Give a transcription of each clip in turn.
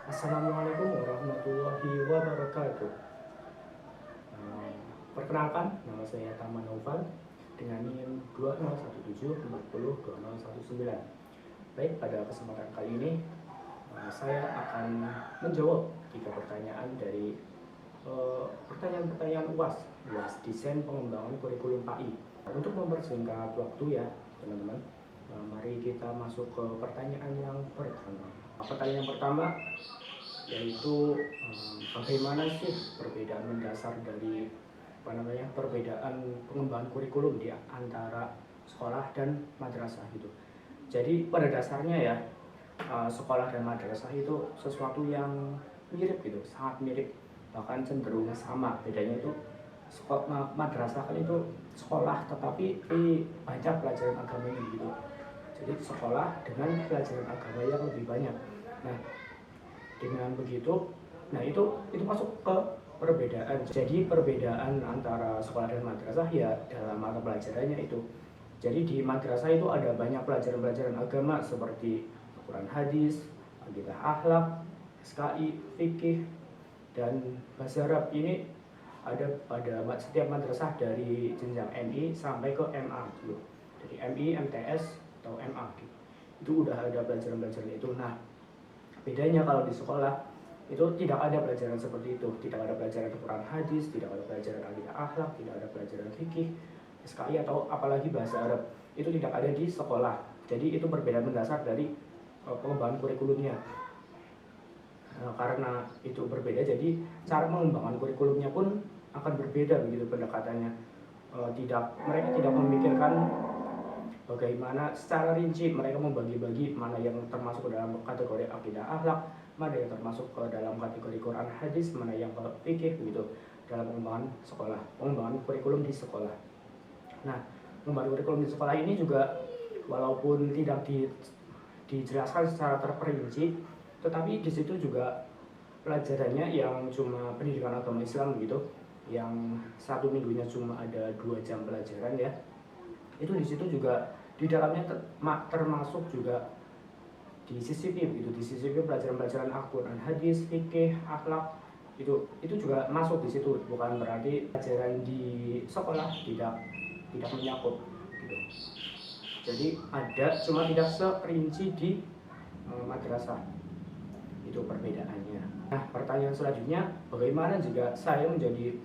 Assalamualaikum warahmatullahi wabarakatuh. Eh, Perkenalkan, nama saya Tama Naufal dengan NIM 2017402019. Baik, pada kesempatan kali ini saya akan menjawab 3 pertanyaan dari pertanyaan-pertanyaan UAS Desain Pengembangan Kurikulum PAI. Untuk mempersingkat waktu ya, teman-teman, mari kita masuk ke pertanyaan yang pertama. Pertanyaan yang pertama yaitu bagaimana sih perbedaan mendasar dari perbedaan pengembangan kurikulum di antara sekolah dan madrasah gitu. Jadi pada dasarnya ya, sekolah dan madrasah itu sesuatu yang mirip gitu, sangat mirip, bahkan cenderung sama. Bedanya itu madrasah kan itu sekolah tetapi banyak pelajaran agamanya gitu. Jadi sekolah dengan pelajaran agama yang lebih banyak. Nah, dengan begitu, nah itu masuk ke perbedaan. Jadi perbedaan antara sekolah dan madrasah ya dalam mata pelajarannya itu. Jadi di madrasah itu ada banyak pelajaran-pelajaran agama seperti Al-Quran, hadis, akidah, akhlak, SKI, fikih, dan bahasa Arab. Ini ada pada setiap madrasah dari jenjang MI sampai ke MA gitu. Dari MI, MTS atau MA gitu. Itu udah ada pelajaran-pelajaran itu. Nah, bedanya kalau di sekolah itu tidak ada pelajaran seperti itu, tidak ada pelajaran Quran hadis, tidak ada pelajaran akidah akhlak, tidak ada pelajaran fikih, SKI atau apalagi bahasa Arab. Itu tidak ada di sekolah. Jadi itu berbeda mendasar dari pengembangan kurikulumnya. Karena itu berbeda, jadi cara mengembangkan kurikulumnya pun akan berbeda begitu pendekatannya. Mereka tidak memikirkan bagaimana secara rinci mereka membagi-bagi mana yang termasuk ke dalam kategori akidah akhlak, mana yang termasuk ke dalam kategori Quran hadis, mana yang fikih begitu dalam pengembangan kurikulum di sekolah. Nah, pengembangan kurikulum di sekolah ini juga walaupun tidak dijelaskan secara terperinci, tetapi di situ juga pelajarannya yang cuma pendidikan agama Islam gitu, yang satu minggunya cuma ada 2 jam pelajaran ya. Itu di situ juga di dalamnya termasuk juga disisipi begitu, disisipi pelajaran-pelajaran Al-Quran, hadis, fikih, akhlak, itu juga masuk di situ. Bukan berarti pelajaran di sekolah tidak menyangkut gitu. Jadi ada, cuma tidak seperinci di madrasah. Itu perbedaannya. Nah, pertanyaan selanjutnya, bagaimana jika saya menjadi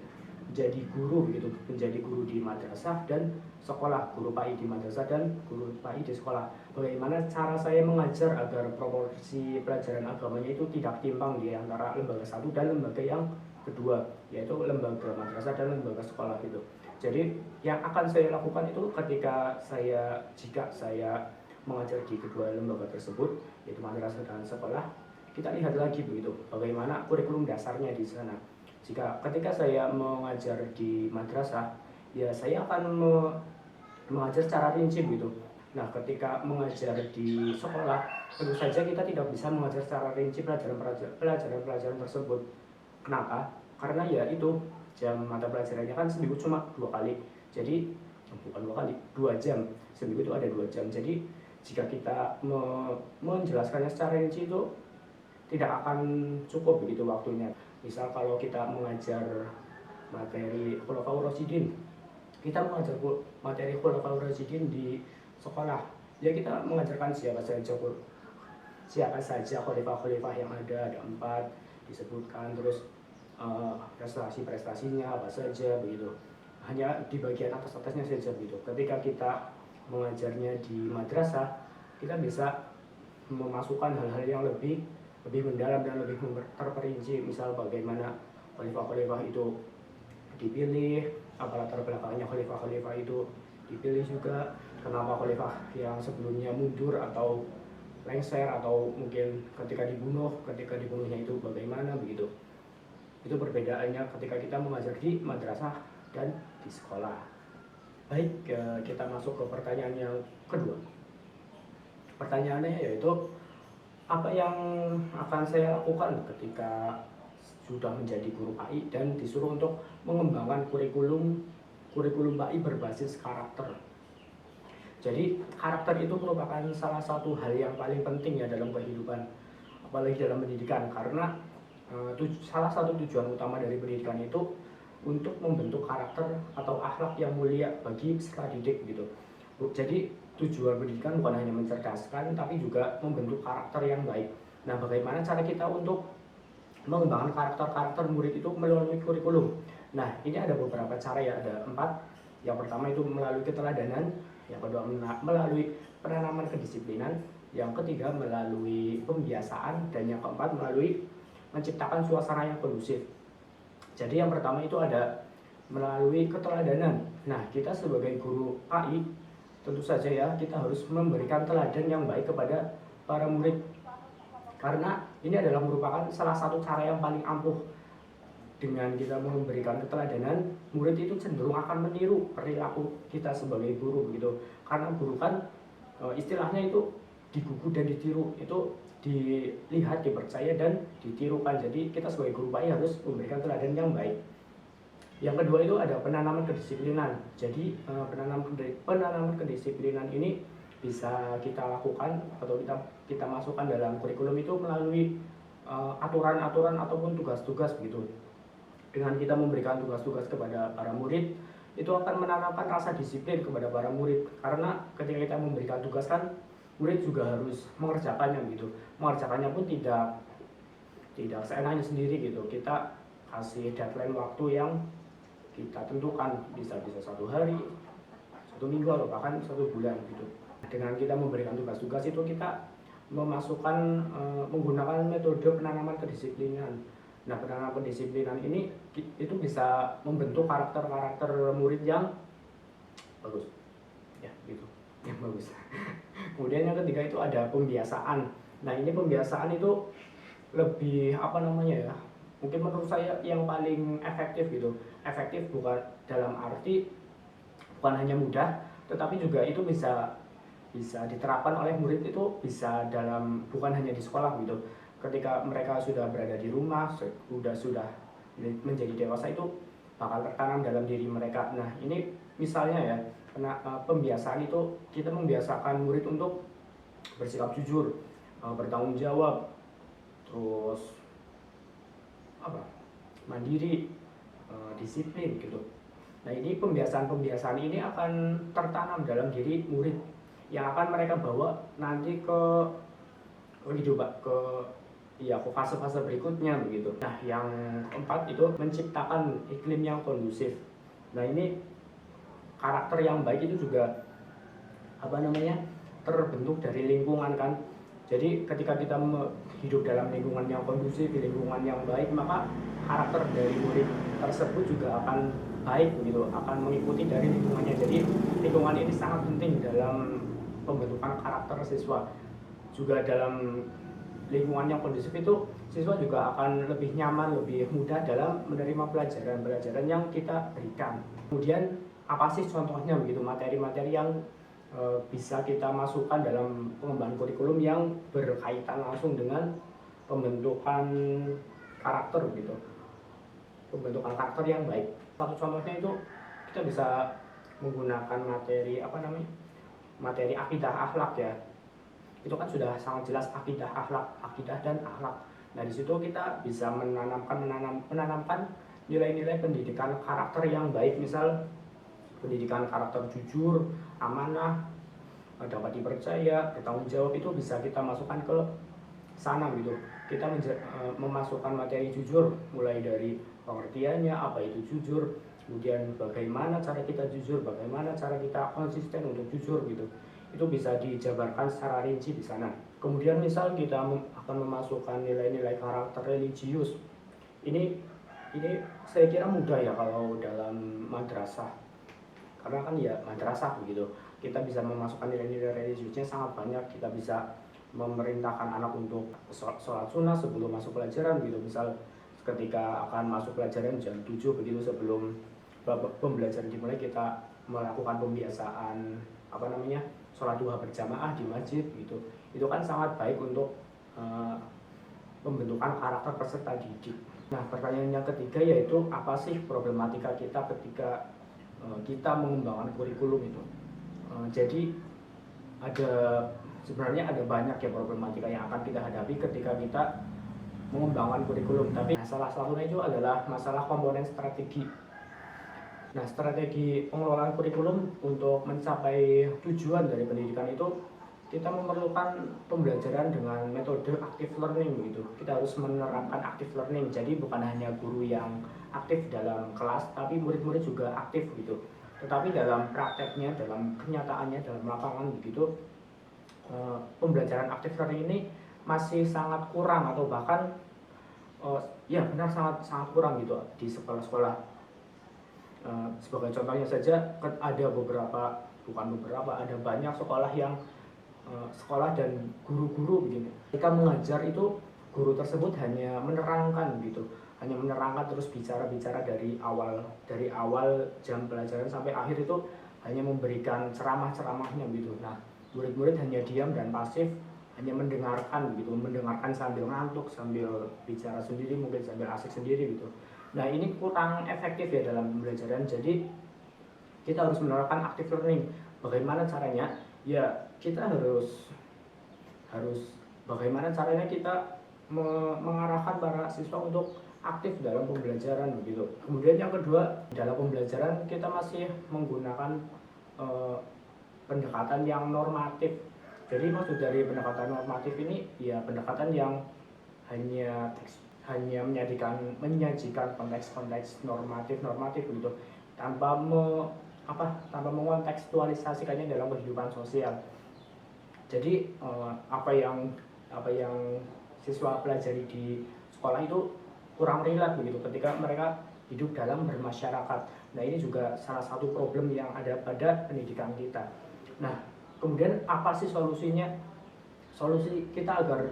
guru gitu, menjadi guru di madrasah dan sekolah, guru PAI di madrasah dan guru PAI di sekolah. Bagaimana cara saya mengajar agar proporsi pelajaran agamanya itu tidak timpang di antara lembaga satu dan lembaga yang kedua, yaitu lembaga madrasah dan lembaga sekolah gitu. Jadi yang akan saya lakukan itu jika saya mengajar di kedua lembaga tersebut, yaitu madrasah dan sekolah, kita lihat lagi begitu bagaimana kurikulum dasarnya di sana. Ketika saya mengajar di madrasah, ya saya akan mengajar secara rinci begitu. Nah, ketika mengajar di sekolah, tentu saja kita tidak bisa mengajar secara rinci pelajaran-pelajaran tersebut. Kenapa? Karena ya itu jam mata pelajarannya kan seminggu cuma 2 kali. Jadi bukan 2 kali, 2 jam. Seminggu itu ada 2 jam. Jadi jika kita menjelaskannya secara rinci itu tidak akan cukup begitu waktunya. Misal kalau kita mengajar materi Khulafaur Rasyidin, kita mengajar materi Khulafaur Rasyidin di sekolah, ya kita mengajarkan siapa saja khalifah-khalifah yang ada 4 disebutkan, terus prestasi-prestasinya apa saja begitu. Hanya di bagian atas-atasnya saja begitu. Ketika kita mengajarnya di madrasah, kita bisa memasukkan hal-hal yang lebih mendalam dan lebih terperinci. Misal bagaimana khalifah-khalifah itu dipilih, apa latar belakangnya khalifah-khalifah itu dipilih juga, kenapa khalifah yang sebelumnya mundur atau lengser, atau mungkin ketika dibunuhnya itu bagaimana begitu. Itu perbedaannya ketika kita mengajar di madrasah dan di sekolah. Baik, kita masuk ke pertanyaan yang kedua. Pertanyaannya yaitu, apa yang akan saya lakukan ketika sudah menjadi guru PAI dan disuruh untuk mengembangkan kurikulum PAI berbasis karakter. Jadi karakter itu merupakan salah satu hal yang paling penting ya dalam kehidupan. apalagi dalam pendidikan, karena salah satu tujuan utama dari pendidikan itu untuk membentuk karakter atau akhlak yang mulia bagi peserta didik gitu. Jadi tujuan pendidikan bukan hanya mencerdaskan tapi juga membentuk karakter yang baik. Nah, bagaimana cara kita untuk mengembangkan karakter murid itu melalui kurikulum? Nah, ini ada beberapa cara ya, ada 4. Yang pertama itu melalui keteladanan, yang kedua melalui penanaman kedisiplinan, yang ketiga melalui pembiasaan, dan yang keempat melalui menciptakan suasana yang kondusif. Jadi yang pertama itu ada melalui keteladanan. Nah, kita sebagai guru AI tentu saja ya, kita harus memberikan teladan yang baik kepada para murid, karena ini adalah merupakan salah satu cara yang paling ampuh. Dengan kita memberikan keteladanan, murid itu cenderung akan meniru perilaku kita sebagai guru gitu. Karena guru kan istilahnya itu digugu dan ditiru, itu dilihat, dipercaya, dan ditirukan. Jadi kita sebagai guru PAI harus memberikan teladan yang baik. Yang kedua itu ada penanaman kedisiplinan. Jadi penanaman kedisiplinan ini bisa kita lakukan atau kita masukkan dalam kurikulum itu melalui aturan-aturan ataupun tugas-tugas begitu. Dengan kita memberikan tugas-tugas kepada para murid, itu akan menanamkan rasa disiplin kepada para murid, karena ketika kita memberikan tugas kan murid juga harus mengerjakannya gitu. Mengerjakannya pun tidak seenaknya sendiri gitu. Kita kasih deadline waktu yang kita tentukan, bisa 1 hari, 1 minggu, atau bahkan 1 bulan gitu. Dengan kita memberikan tugas-tugas itu kita menggunakan metode penanaman kedisiplinan. Nah, penanaman kedisiplinan ini itu bisa membentuk karakter murid yang bagus ya gitu, yang bagus. Kemudian yang ketiga itu ada pembiasaan. Nah, ini pembiasaan itu lebih mungkin menurut saya yang paling efektif gitu. Efektif bukan dalam arti bukan hanya mudah, tetapi juga itu bisa diterapkan oleh murid, itu bisa bukan hanya di sekolah gitu. Ketika mereka sudah berada di rumah, sudah menjadi dewasa, itu bakal tertanam dalam diri mereka. Nah, ini misalnya ya, pembiasaan itu kita membiasakan murid untuk bersikap jujur, bertanggung jawab, terus mandiri, disiplin gitu. Nah, ini pembiasaan ini akan tertanam dalam diri murid, yang akan mereka bawa nanti ke fase-fase berikutnya begitu. Nah, yang keempat itu menciptakan iklim yang kondusif. Nah, ini karakter yang baik itu juga terbentuk dari lingkungan kan. Jadi ketika kita hidup dalam lingkungan yang kondusif, lingkungan yang baik, maka karakter dari murid tersebut juga akan baik begitu, akan mengikuti dari lingkungannya. Jadi lingkungan ini sangat penting dalam pembentukan karakter siswa. Juga dalam lingkungan yang kondusif itu siswa juga akan lebih nyaman, lebih mudah dalam menerima pelajaran yang kita berikan. Kemudian apa sih contohnya begitu, materi-materi yang bisa kita masukkan dalam pengembangan kurikulum yang berkaitan langsung dengan pembentukan karakter gitu, pembentukan karakter yang baik. Satu contohnya itu kita bisa menggunakan materi akidah akhlak ya. Itu kan sudah sangat jelas akidah dan akhlak. Nah, di situ kita bisa menanamkan nilai-nilai pendidikan karakter yang baik, misal pendidikan karakter jujur, amanah, dapat dipercaya, bertanggung jawab, itu bisa kita masukkan ke sana gitu. Kita memasukkan materi jujur, mulai dari pengertiannya, apa itu jujur, kemudian bagaimana cara kita jujur, bagaimana cara kita konsisten untuk jujur gitu. Itu bisa dijabarkan secara rinci di sana. Kemudian misal kita akan memasukkan nilai-nilai karakter religius. Ini saya kira mudah ya kalau dalam madrasah, karena kan ya madrasah begitu. Kita bisa memasukkan nilai-nilai religiusnya sangat banyak. Kita bisa memerintahkan anak untuk sholat sunnah sebelum masuk pelajaran gitu. Misal ketika akan masuk pelajaran jam 7 begitu, sebelum pembelajaran dimulai, kita melakukan pembiasaan sholat duha berjamaah di masjid gitu. Itu kan sangat baik untuk pembentukan karakter peserta didik. Nah, pertanyaan yang ketiga yaitu apa sih problematika kita ketika kita mengembangkan kurikulum itu. Jadi ada sebenarnya ada banyak ya problematika yang akan kita hadapi ketika kita mengembangkan kurikulum, tapi salah satunya itu adalah masalah komponen strategi. Nah, strategi pengelolaan kurikulum untuk mencapai tujuan dari pendidikan itu kita memerlukan pembelajaran dengan metode active learning begitu. Kita harus menerapkan active learning. Jadi bukan hanya guru yang aktif dalam kelas, tapi murid-murid juga aktif gitu. Tetapi dalam prakteknya, dalam kenyataannya, dalam lapangan begitu, pembelajaran active learning ini masih sangat kurang atau bahkan ya benar sangat kurang gitu di sekolah-sekolah. Sebagai contohnya saja, ada ada banyak sekolah yang sekolah dan guru-guru begini. Ketika mengajar itu guru tersebut hanya menerangkan gitu, hanya menerangkan terus bicara dari awal jam pelajaran sampai akhir itu hanya memberikan ceramahnya gitu. Nah, murid-murid hanya diam dan pasif, hanya mendengarkan gitu, mendengarkan sambil ngantuk, sambil bicara sendiri, mungkin sambil asik sendiri gitu. Nah, ini kurang efektif ya dalam pembelajaran. Jadi kita harus menerapkan active learning. Bagaimana caranya? Ya, kita harus bagaimana caranya kita mengarahkan para siswa untuk aktif dalam pembelajaran begitu. Kemudian yang kedua, dalam pembelajaran kita masih menggunakan pendekatan yang normatif. Jadi maksud dari pendekatan normatif ini ya pendekatan yang hanya menyajikan konteks-konteks normatif gitu tanpa mengontekstualisasikannya dalam kehidupan sosial. Jadi apa yang siswa pelajari di sekolah itu kurang relate begitu ketika mereka hidup dalam bermasyarakat. Nah, ini juga salah satu problem yang ada pada pendidikan kita. Nah, kemudian apa sih solusinya? Solusi kita agar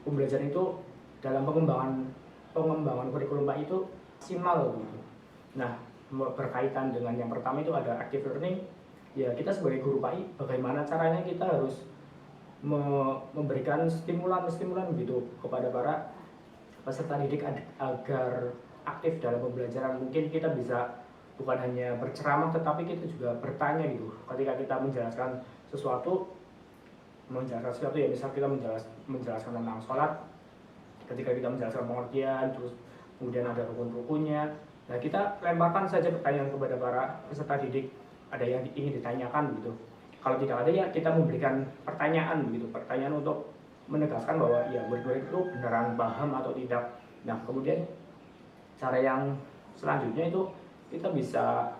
pembelajaran itu dalam pengembangan kurikulum Pak itu maksimal gitu. Nah, berkaitan dengan yang pertama itu ada active learning. Ya, kita sebagai guru PAI bagaimana caranya kita harus memberikan stimulan gitu kepada para peserta didik agar aktif dalam pembelajaran. Mungkin kita bisa bukan hanya berceramah tetapi kita juga bertanya gitu. Ketika kita menjelaskan sesuatu ya, misal kita menjelaskan tentang sholat, ketika kita menjelaskan pengertian, terus kemudian ada rukun-rukunnya. Nah, kita lemparkan saja pertanyaan kepada para peserta didik, ada yang ingin ditanyakan gitu. Kalau tidak ada ya kita memberikan pertanyaan begitu, pertanyaan untuk menegaskan bahwa ya murid-murid itu beneran paham atau tidak. Nah, kemudian cara yang selanjutnya itu kita bisa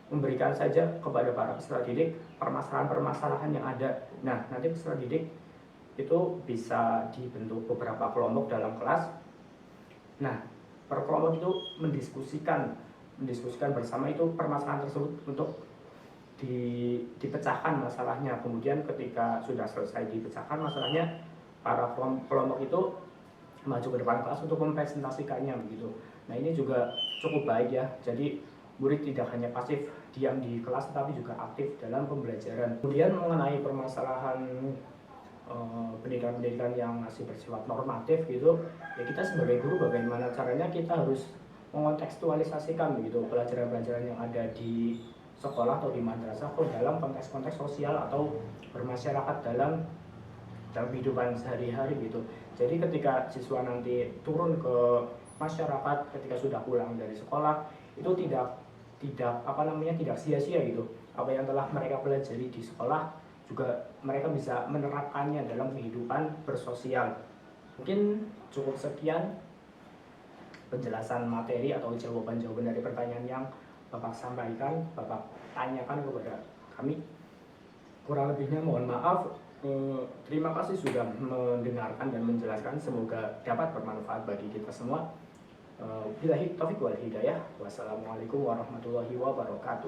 memberikan saja kepada para peserta didik permasalahan yang ada. Nah, nanti peserta didik itu bisa dibentuk beberapa kelompok dalam kelas. Nah, per kelompok itu mendiskusikan bersama itu permasalahan tersebut untuk dipecahkan masalahnya. Kemudian ketika sudah selesai dipecahkan masalahnya, para kelompok itu maju ke depan kelas untuk mempresentasikannya begitu. Nah, ini juga cukup baik ya. Jadi murid tidak hanya pasif diam di kelas tetapi juga aktif dalam pembelajaran. Kemudian mengenai permasalahan pendidikan yang masih bersifat normatif gitu, ya kita sebagai guru bagaimana caranya kita harus mengontekstualisasikan begitu pelajaran-pelajaran yang ada di sekolah atau di madrasah dalam konteks-konteks sosial atau bermasyarakat dalam kehidupan sehari-hari gitu. Jadi ketika siswa nanti turun ke masyarakat ketika sudah pulang dari sekolah itu tidak sia-sia gitu. Apa yang telah mereka pelajari di sekolah juga mereka bisa menerapkannya dalam kehidupan bersosial. Mungkin cukup sekian penjelasan materi atau jawaban-jawaban dari pertanyaan yang Bapak sampaikan, Bapak tanyakan kepada kami. Kurang lebihnya mohon maaf. Terima kasih sudah mendengarkan dan menjelaskan. Semoga dapat bermanfaat bagi kita semua. Billahi taufiq wal hidayah. Wassalamualaikum warahmatullahi wabarakatuh.